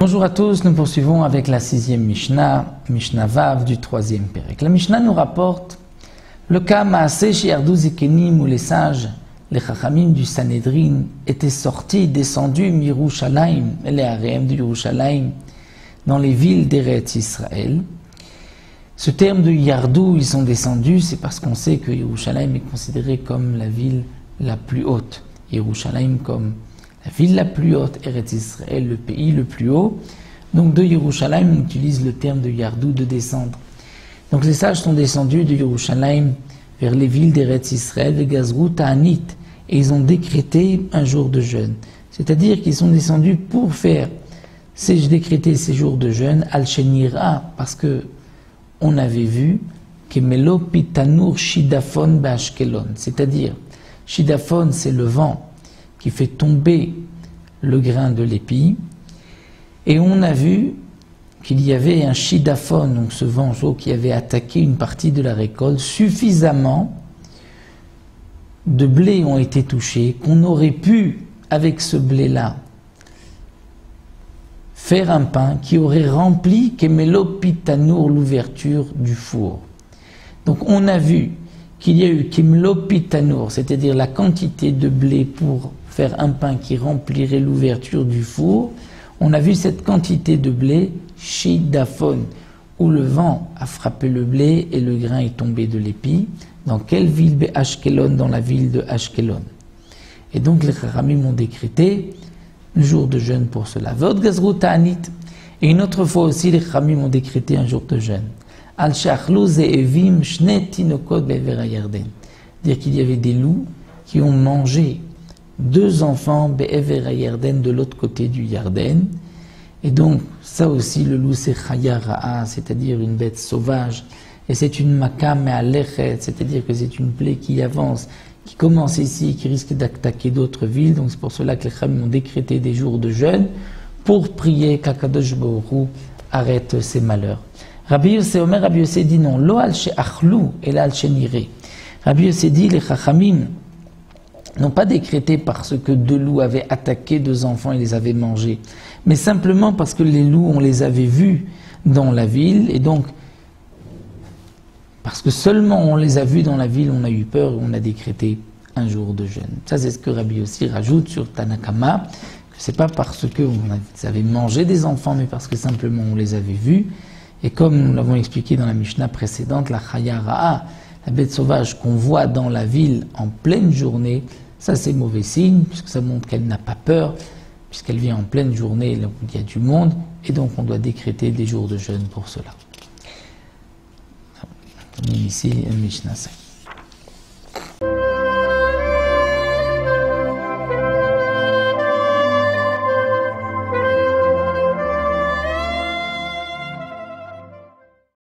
Bonjour à tous, nous poursuivons avec la 6e Mishnah, Mishnah Vav du 3e Pérec. La Mishnah nous rapporte le cas Maaseh Sheyardu Zikenim où les sages, les Chachamim du Sanhedrin, étaient sortis, descendus Mirushalayim, les Hareim de Yerushalayim, dans les villes d'Eretz Israël. Ce terme de Yardu, ils sont descendus, c'est parce qu'on sait que Yerushalayim est considéré comme la ville la plus haute. Yerushalayim comme la ville la plus haute, Eretz Israël, le pays le plus haut. Donc de Yerushalayim, on utilise le terme de Yardu, de descendre. Donc les sages sont descendus de Yerushalayim vers les villes d'Eretz Israël, de Gazrou Ta'anit, et ils ont décrété un jour de jeûne. C'est-à-dire qu'ils sont descendus pour faire décréter ces jours de jeûne, Al-Shenira, parce que on avait vu que Melo Pitanur Shidafon Bashkelon, c'est-à-dire Shidafon, c'est le vent qui fait tomber le grain de l'épi, et on a vu qu'il y avait un shidaphone, donc ce vent chaud qui avait attaqué une partie de la récolte, suffisamment de blé ont été touchés, qu'on aurait pu, avec ce blé-là, faire un pain qui aurait rempli Kemelo Pitanour, l'ouverture du four. Donc on a vu qu'il y a eu Kemelo Pitanour, c'est-à-dire la quantité de blé pour faire un pain qui remplirait l'ouverture du four. On a vu cette quantité de blé, Shidaphon, où le vent a frappé le blé et le grain est tombé de l'épi. Dans quelle ville? Ashkelon, dans la ville de Ashkelon. Et donc les Chachamim ont décrété un jour de jeûne pour cela. Vod Gazrou Ta'anit. Et une autre fois aussi, les Chachamim ont décrété un jour de jeûne. Al Shachlu Ze'evim Shne Tinokot Be'ever HaYarden. Dire qu'il y avait des loups qui ont mangé 2 enfants Be'ever HaYarden, de l'autre côté du Yarden. Et donc, ça aussi, le loup, c'est Chaya Ra'a, c'est-à-dire une bête sauvage. Et c'est une Maka Me'alechet, c'est-à-dire que c'est une plaie qui avance, qui commence ici, qui risque d'attaquer d'autres villes. Donc c'est pour cela que les Chachamim ont décrété des jours de jeûne pour prier qu'Akadosh Baruch Hu arrête ces malheurs. Rabbi Yossé dit non, lo al she'achlu et al she'nire. Rabbi Yossé dit les Chachamim n'ont pas décrété parce que 2 loups avaient attaqué 2 enfants et les avaient mangés, mais simplement parce que les loups, on les avait vus dans la ville, et donc parce que seulement on les a vus dans la ville, on a eu peur et on a décrété un jour de jeûne. Ça, c'est ce que Rabbi Yossi rajoute sur Tanakama, que c'est pas parce qu'on avait mangé des enfants, mais parce que simplement on les avait vus. Et comme nous l'avons expliqué dans la Mishnah précédente, la Chaya Ra'a, la bête sauvage qu'on voit dans la ville en pleine journée, ça c'est mauvais signe, puisque ça montre qu'elle n'a pas peur, puisqu'elle vient en pleine journée, là où il y a du monde, et donc on doit décréter des jours de jeûne pour cela. Ici, Mishnah 5.